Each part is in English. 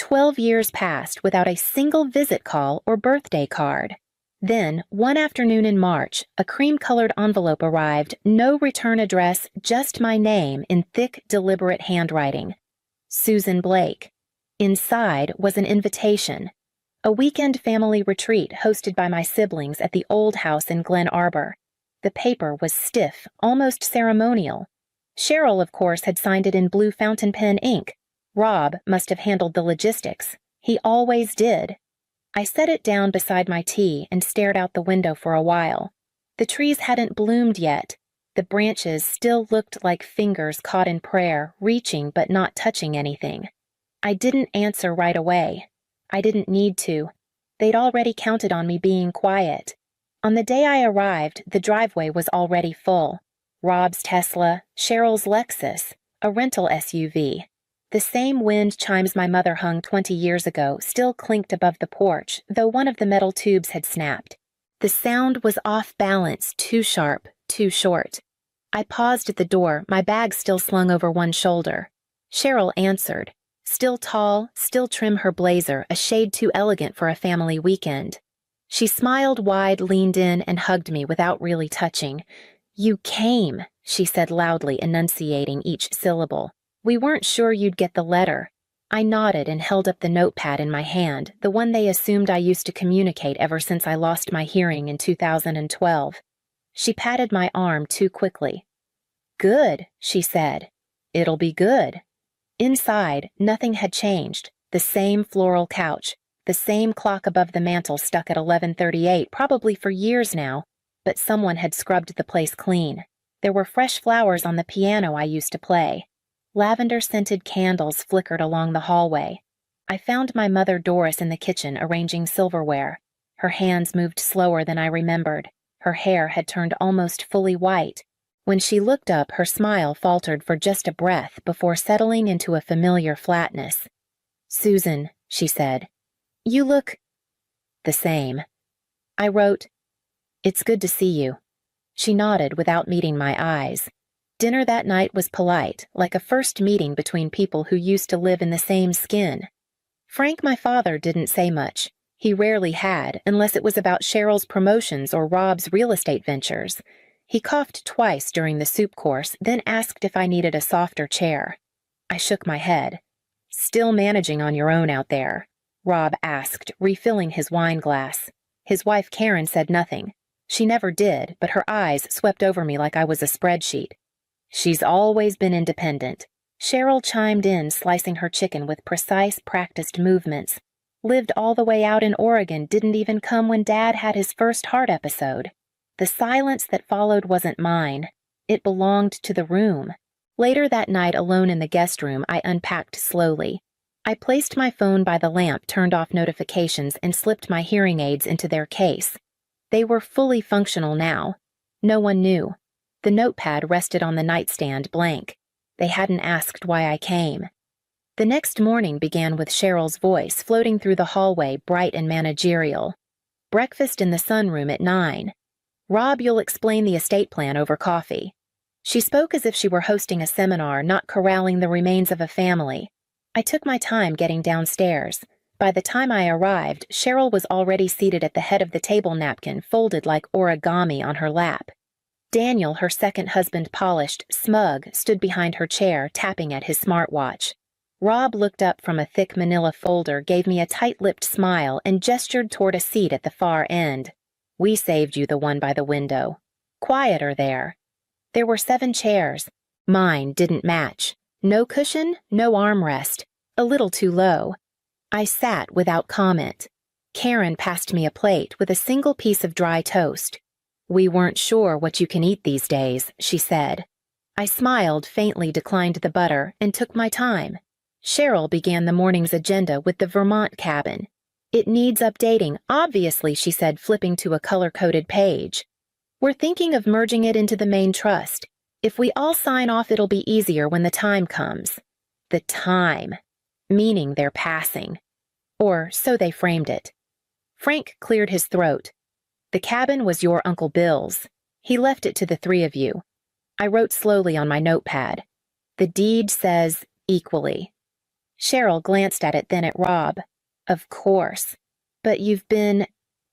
12 years passed without a single visit call or birthday card. Then, one afternoon in March, a cream-colored envelope arrived, no return address, just my name in thick, deliberate handwriting. Susan Blake. Inside was an invitation. A weekend family retreat hosted by my siblings at the old house in Glen Arbor. The paper was stiff, almost ceremonial. Cheryl, of course, had signed it in blue fountain pen ink. Rob must have handled the logistics. He always did. I set it down beside my tea and stared out the window for a while. The trees hadn't bloomed yet. The branches still looked like fingers caught in prayer, reaching but not touching anything. I didn't answer right away. I didn't need to. They'd already counted on me being quiet. On the day I arrived, the driveway was already full. Rob's Tesla, Cheryl's Lexus, a rental SUV. The same wind chimes my mother hung 20 years ago still clinked above the porch, though one of the metal tubes had snapped. The sound was off balance, too sharp, too short. I paused at the door, my bag still slung over one shoulder. Cheryl answered. Still tall, still trim her blazer, a shade too elegant for a family weekend. She smiled wide, leaned in, and hugged me without really touching. "You came," she said loudly, enunciating each syllable. "We weren't sure you'd get the letter." I nodded and held up the notepad in my hand, the one they assumed I used to communicate ever since I lost my hearing in 2012. She patted my arm too quickly. "Good," she said. "It'll be good." Inside, nothing had changed. The same floral couch, the same clock above the mantel stuck at 11:38, probably for years now, but someone had scrubbed the place clean. There were fresh flowers on the piano I used to play. Lavender-scented candles flickered along the hallway. I found my mother Doris in the kitchen arranging silverware. Her hands moved slower than I remembered. Her hair had turned almost fully white. When she looked up, her smile faltered for just a breath before settling into a familiar flatness. "Susan," she said, "you look the same." I wrote, "It's good to see you." She nodded without meeting my eyes. Dinner that night was polite, like a first meeting between people who used to live in the same skin. Frank, my father, didn't say much. He rarely had, unless it was about Cheryl's promotions or Rob's real estate ventures. He coughed twice during the soup course, then asked if I needed a softer chair. I shook my head. "Still managing on your own out there?" Rob asked, refilling his wine glass. His wife Karen said nothing. She never did, but her eyes swept over me like I was a spreadsheet. "She's always been independent." Cheryl chimed in, slicing her chicken with precise, practiced movements. "Lived all the way out in Oregon, didn't even come when Dad had his first heart episode." The silence that followed wasn't mine. It belonged to the room. Later that night, alone in the guest room, I unpacked slowly. I placed my phone by the lamp, turned off notifications, and slipped my hearing aids into their case. They were fully functional now. No one knew. The notepad rested on the nightstand blank. They hadn't asked why I came. The next morning began with Cheryl's voice floating through the hallway, bright and managerial. "Breakfast in the sunroom at 9. Rob, you'll explain the estate plan over coffee." She spoke as if she were hosting a seminar, not corralling the remains of a family. I took my time getting downstairs. By the time I arrived, Cheryl was already seated at the head of the table napkin, folded like origami on her lap. Daniel, her second husband, polished, smug, stood behind her chair, tapping at his smartwatch. Rob looked up from a thick manila folder, gave me a tight-lipped smile, and gestured toward a seat at the far end. "We saved you the one by the window. Quieter there." There were 7 chairs. Mine didn't match. No cushion, no armrest. A little too low. I sat without comment. Karen passed me a plate with a single piece of dry toast. "We weren't sure what you can eat these days," she said. I smiled, faintly declined the butter, and took my time. Cheryl began the morning's agenda with the Vermont cabin. "It needs updating, obviously," she said, flipping to a color-coded page. "We're thinking of merging it into the main trust. If we all sign off, it'll be easier when the time comes." The time. Meaning they're passing. Or so they framed it. Frank cleared his throat. "The cabin was your Uncle Bill's. He left it to the 3 of you." I wrote slowly on my notepad. "The deed says equally." Cheryl glanced at it, then at Rob. Of course. But you've been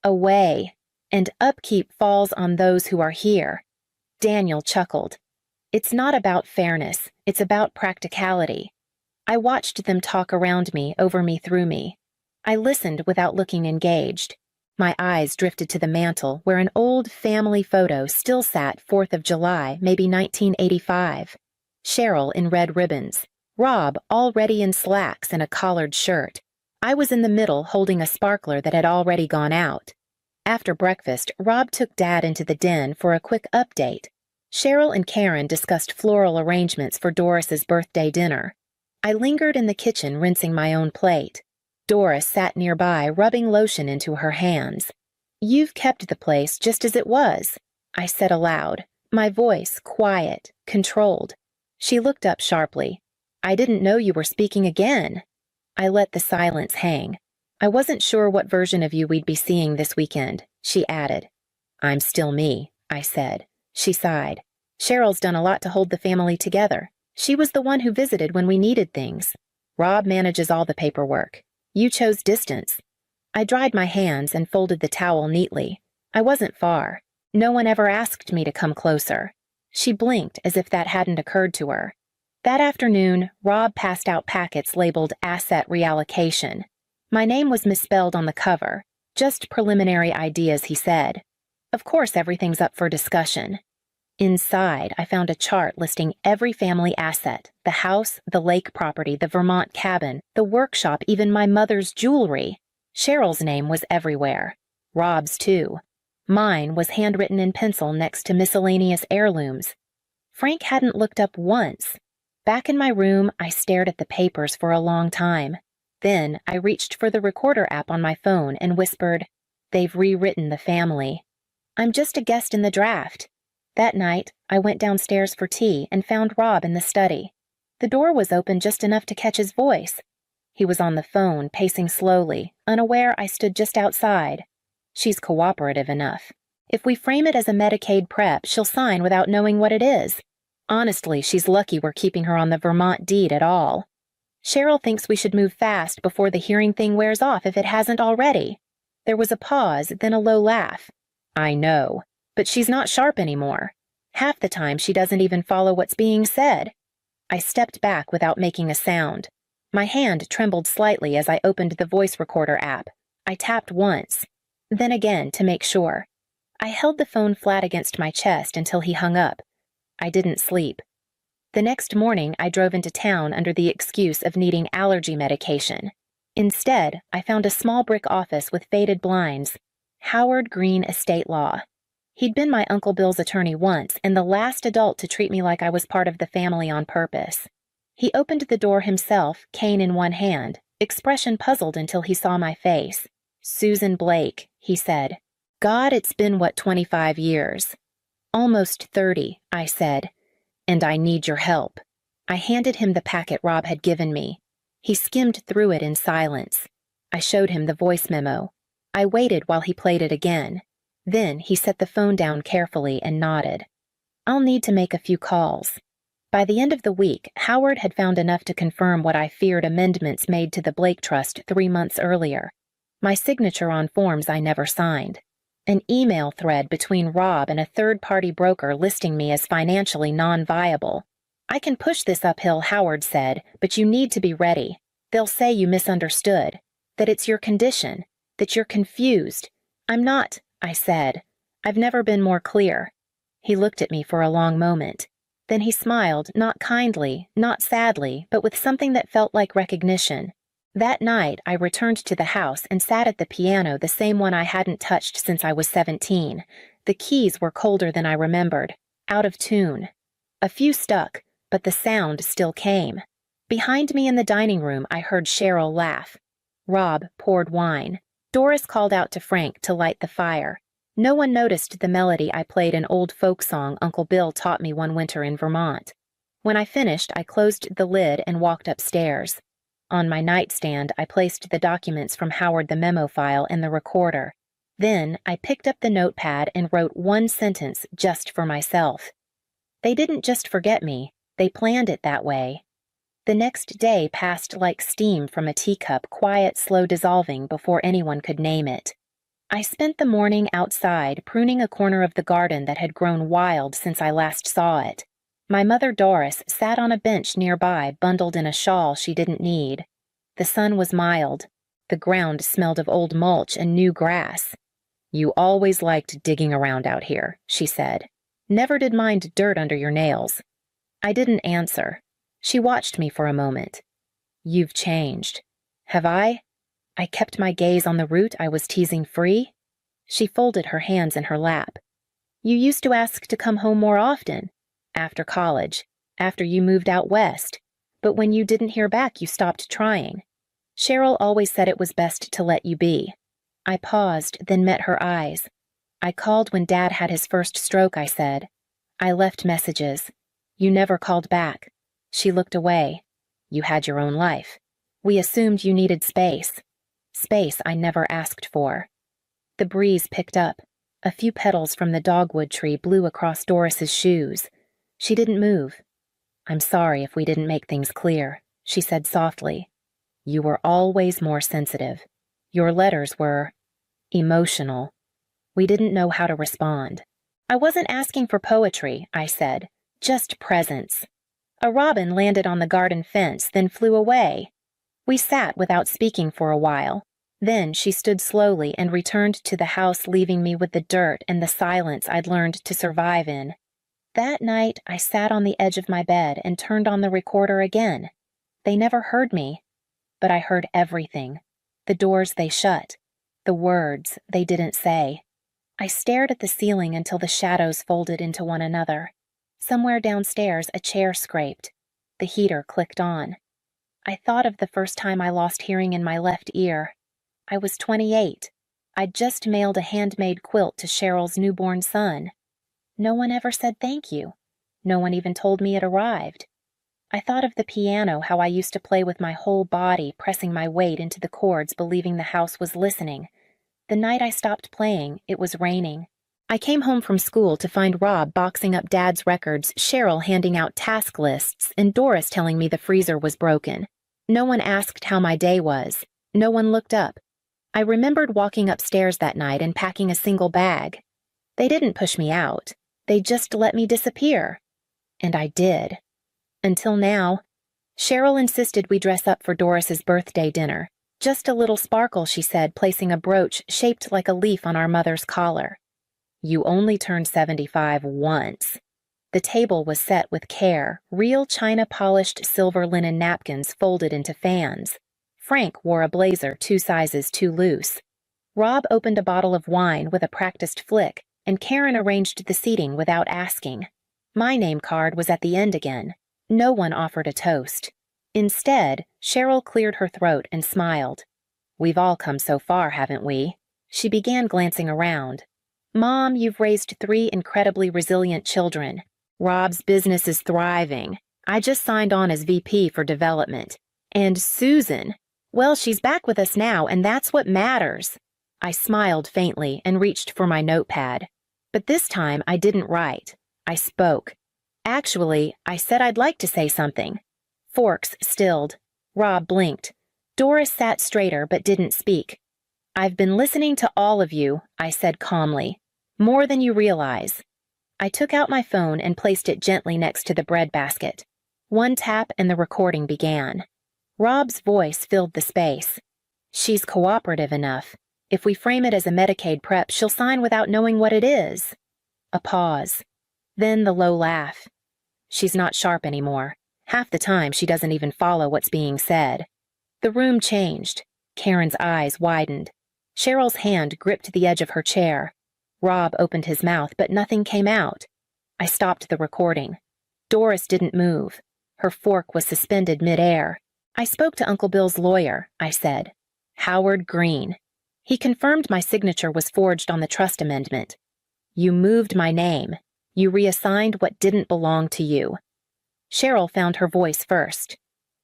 away, and upkeep falls on those who are here. Daniel chuckled. It's not about fairness, it's about practicality. I watched them talk around me, over me, through me. I listened without looking engaged. My eyes drifted to the mantel where an old family photo still sat 4th of July, maybe 1985. Cheryl in red ribbons. Rob already in slacks and a collared shirt. I was in the middle holding a sparkler that had already gone out. After breakfast, Rob took Dad into the den for a quick update. Cheryl and Karen discussed floral arrangements for Doris's birthday dinner. I lingered in the kitchen rinsing my own plate. Doris sat nearby, rubbing lotion into her hands. You've kept the place just as it was, I said aloud, my voice quiet, controlled. She looked up sharply. I didn't know you were speaking again. I let the silence hang. I wasn't sure what version of you we'd be seeing this weekend, she added. I'm still me, I said. She sighed. Cheryl's done a lot to hold the family together. She was the one who visited when we needed things. Rob manages all the paperwork. You chose distance. I dried my hands and folded the towel neatly. I wasn't far. No one ever asked me to come closer. She blinked as if that hadn't occurred to her. That afternoon, Rob passed out packets labeled Asset Reallocation. My name was misspelled on the cover. Just preliminary ideas, he said. Of course, everything's up for discussion. Inside, I found a chart listing every family asset, the house, the lake property, the Vermont cabin, the workshop, even my mother's jewelry. Cheryl's name was everywhere. Rob's, too. Mine was handwritten in pencil next to miscellaneous heirlooms. Frank hadn't looked up once. Back in my room, I stared at the papers for a long time. Then I reached for the recorder app on my phone and whispered, "They've rewritten the family. I'm just a guest in the draft." That night, I went downstairs for tea and found Rob in the study. The door was open just enough to catch his voice. He was on the phone, pacing slowly, unaware I stood just outside. She's cooperative enough. If we frame it as a Medicaid prep, she'll sign without knowing what it is. Honestly, she's lucky we're keeping her on the Vermont deed at all. Cheryl thinks we should move fast before the hearing thing wears off if it hasn't already. There was a pause, then a low laugh. I know, but she's not sharp anymore. Half the time she doesn't even follow what's being said. I stepped back without making a sound. My hand trembled slightly as I opened the voice recorder app. I tapped once, then again to make sure. I held the phone flat against my chest until he hung up. I didn't sleep. The next morning, I drove into town under the excuse of needing allergy medication. Instead, I found a small brick office with faded blinds. Howard Green Estate Law. He'd been my Uncle Bill's attorney once and the last adult to treat me like I was part of the family on purpose. He opened the door himself, cane in one hand, expression puzzled until he saw my face. Susan Blake, he said. God, it's been, 25 years? Almost 30, I said. And I need your help. I handed him the packet Rob had given me. He skimmed through it in silence. I showed him the voice memo. I waited while he played it again. Then he set the phone down carefully and nodded. I'll need to make a few calls. By the end of the week, Howard had found enough to confirm what I feared amendments made to the Blake Trust 3 months earlier. My signature on forms I never signed. An email thread between Rob and a third-party broker listing me as financially non-viable. I can push this uphill, Howard said, but you need to be ready. They'll say you misunderstood, that it's your condition, that you're confused. I'm not, I said. I've never been more clear. He looked at me for a long moment. Then he smiled, not kindly, not sadly, but with something that felt like recognition. That night, I returned to the house and sat at the piano, the same one I hadn't touched since I was 17. The keys were colder than I remembered, out of tune. A few stuck, but the sound still came. Behind me in the dining room, I heard Cheryl laugh. Rob poured wine. Doris called out to Frank to light the fire. No one noticed the melody I played an old folk song Uncle Bill taught me one winter in Vermont. When I finished, I closed the lid and walked upstairs. On my nightstand, I placed the documents from Howard the memo file in the recorder. Then, I picked up the notepad and wrote one sentence just for myself. They didn't just forget me, they planned it that way. The next day passed like steam from a teacup, quiet, slow dissolving before anyone could name it. I spent the morning outside, pruning a corner of the garden that had grown wild since I last saw it. My mother Doris sat on a bench nearby, bundled in a shawl she didn't need. The sun was mild. The ground smelled of old mulch and new grass. "You always liked digging around out here," she said. "Never did mind dirt under your nails." I didn't answer. She watched me for a moment. "You've changed." "Have I?" I kept my gaze on the root I was teasing free. She folded her hands in her lap. "You used to ask to come home more often. After college. After you moved out west. But when you didn't hear back, you stopped trying. Cheryl always said it was best to let you be." I paused, then met her eyes. "I called when Dad had his first stroke," I said. "I left messages. You never called back." She looked away. "You had your own life. We assumed you needed space. Space I never asked for." The breeze picked up. A few petals from the dogwood tree blew across Doris's shoes. She didn't move. "I'm sorry if we didn't make things clear," she said softly. "You were always more sensitive. Your letters were emotional. We didn't know how to respond." "I wasn't asking for poetry," I said. "Just presence." A robin landed on the garden fence, then flew away. We sat without speaking for a while. Then she stood slowly and returned to the house, leaving me with the dirt and the silence I'd learned to survive in. That night, I sat on the edge of my bed and turned on the recorder again. They never heard me, but I heard everything. The doors they shut. The words they didn't say. I stared at the ceiling until the shadows folded into one another. Somewhere downstairs, a chair scraped. The heater clicked on. I thought of the first time I lost hearing in my left ear. I was 28. I'd just mailed a handmade quilt to Cheryl's newborn son. No one ever said thank you. No one even told me it arrived. I thought of the piano, how I used to play with my whole body, pressing my weight into the chords, believing the house was listening. The night I stopped playing, it was raining. I came home from school to find Rob boxing up Dad's records, Cheryl handing out task lists, and Doris telling me the freezer was broken. No one asked how my day was. No one looked up. I remembered walking upstairs that night and packing a single bag. They didn't push me out. They just let me disappear. And I did. Until now. Cheryl insisted we dress up for Doris's birthday dinner. "Just a little sparkle," she said, placing a brooch shaped like a leaf on our mother's collar. "You only turned 75 once." The table was set with care, real china-polished silver linen napkins folded into fans. Frank wore a blazer 2 sizes too loose. Rob opened a bottle of wine with a practiced flick, and Karen arranged the seating without asking. My name card was at the end again. No one offered a toast. Instead, Cheryl cleared her throat and smiled. "We've all come so far, haven't we?" She began glancing around. "Mom, you've raised 3 incredibly resilient children. Rob's business is thriving. I just signed on as VP for development. And Susan, well, she's back with us now, and that's what matters." I smiled faintly and reached for my notepad. But this time I didn't write. I spoke. Actually, I said I'd like to say something. Forks stilled. Rob blinked. Doris sat straighter but didn't speak. "I've been listening to all of you," I said calmly. "More than you realize." I took out my phone and placed it gently next to the breadbasket. One tap and the recording began. Rob's voice filled the space. "She's cooperative enough. If we frame it as a Medicaid prep, she'll sign without knowing what it is." A pause. Then the low laugh. "She's not sharp anymore. Half the time she doesn't even follow what's being said." The room changed. Karen's eyes widened. Cheryl's hand gripped the edge of her chair. Rob opened his mouth, but nothing came out. I stopped the recording. Doris didn't move. Her fork was suspended midair. "I spoke to Uncle Bill's lawyer," I said. "Howard Green. He confirmed my signature was forged on the trust amendment. You moved my name. You reassigned what didn't belong to you." Cheryl found her voice first.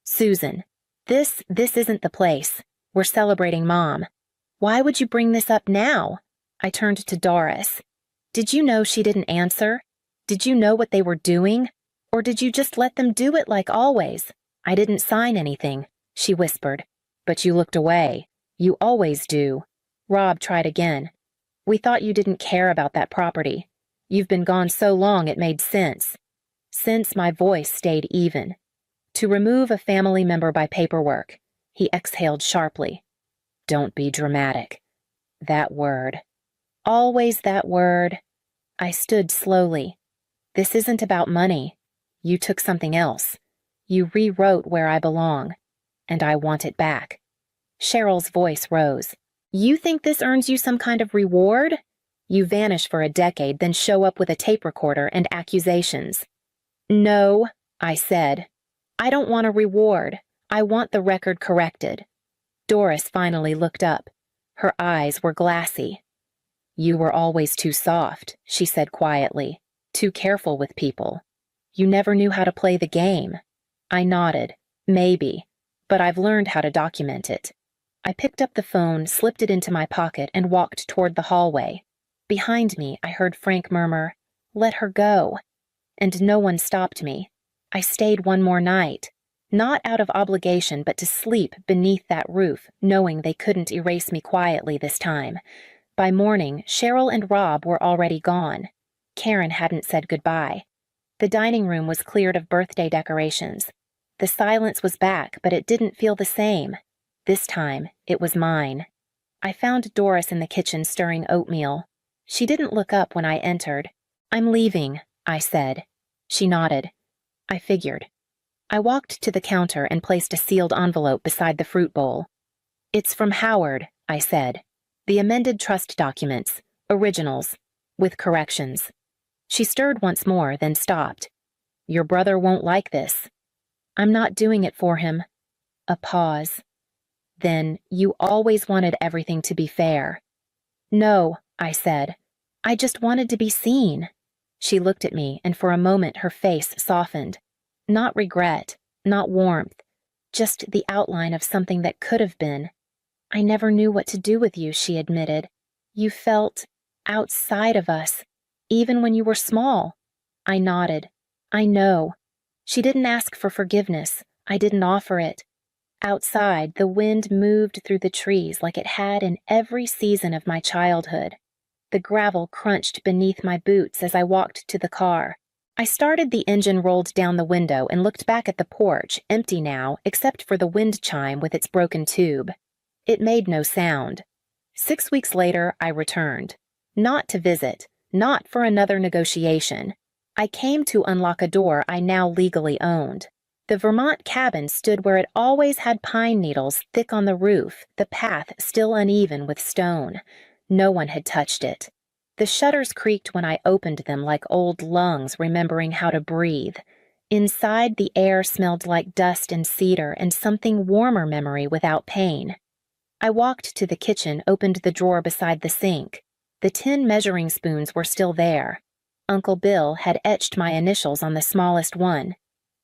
"Susan, this isn't the place. We're celebrating Mom. Why would you bring this up now?" I turned to Doris. "Did you know she didn't answer? Did you know what they were doing? Or did you just let them do it like always?" I didn't sign anything, she whispered. But you looked away. You always do. Rob tried again. We thought you didn't care about that property. You've been gone so long it made sense. Since my voice stayed even. To remove a family member by paperwork, he exhaled sharply. Don't be dramatic. That word. Always that word. I stood slowly. This isn't about money. You took something else. You rewrote where I belong, and I want it back. Cheryl's voice rose. You think this earns you some kind of reward? You vanish for a decade, then show up with a tape recorder and accusations. No, I said. I don't want a reward. I want the record corrected. Doris finally looked up. Her eyes were glassy. You were always too soft, she said quietly. Too careful with people. You never knew how to play the game. I nodded. Maybe. But I've learned how to document it. I picked up the phone, slipped it into my pocket, and walked toward the hallway. Behind me, I heard Frank murmur, "Let her go." And no one stopped me. I stayed one more night. Not out of obligation, but to sleep beneath that roof, knowing they couldn't erase me quietly this time. By morning, Cheryl and Rob were already gone. Karen hadn't said goodbye. The dining room was cleared of birthday decorations. The silence was back, but it didn't feel the same. This time, it was mine. I found Doris in the kitchen stirring oatmeal. She didn't look up when I entered. I'm leaving, I said. She nodded. I figured. I walked to the counter and placed a sealed envelope beside the fruit bowl. It's from Howard, I said. The amended trust documents, originals, with corrections. She stirred once more, then stopped. Your brother won't like this. I'm not doing it for him. A pause. Then, you always wanted everything to be fair. No, I said. I just wanted to be seen. She looked at me, and for a moment her face softened. Not regret, not warmth, just the outline of something that could have been. I never knew what to do with you, she admitted. You felt outside of us, even when you were small. I nodded. I know. She didn't ask for forgiveness. I didn't offer it. Outside, the wind moved through the trees like it had in every season of my childhood. The gravel crunched beneath my boots as I walked to the car. I started the engine, rolled down the window, and looked back at the porch, empty now, except for the wind chime with its broken tube. It made no sound. 6 weeks later, I returned. Not to visit, not for another negotiation. I came to unlock a door I now legally owned. The Vermont cabin stood where it always had pine needles thick on the roof, the path still uneven with stone. No one had touched it. The shutters creaked when I opened them like old lungs remembering how to breathe. Inside, the air smelled like dust and cedar and something warmer memory without pain. I walked to the kitchen, opened the drawer beside the sink. The tin measuring spoons were still there. Uncle Bill had etched my initials on the smallest one.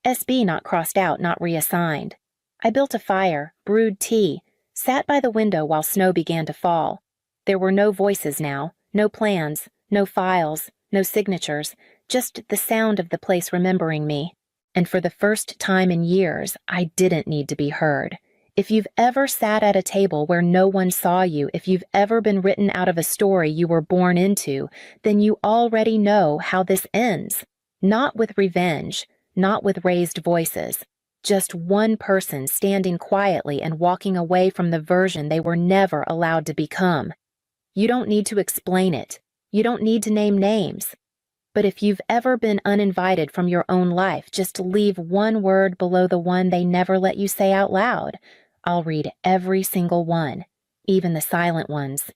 SB not crossed out, not reassigned. I built a fire, brewed tea, sat by the window while snow began to fall. There were no voices now, no plans, no files, no signatures, just the sound of the place remembering me. And for the first time in years, I didn't need to be heard. If you've ever sat at a table where no one saw you, if you've ever been written out of a story you were born into, then you already know how this ends. Not with revenge, not with raised voices. Just one person standing quietly and walking away from the version they were never allowed to become. You don't need to explain it. You don't need to name names. But if you've ever been uninvited from your own life, just leave one word below the one they never let you say out loud. I'll read every single one, even the silent ones.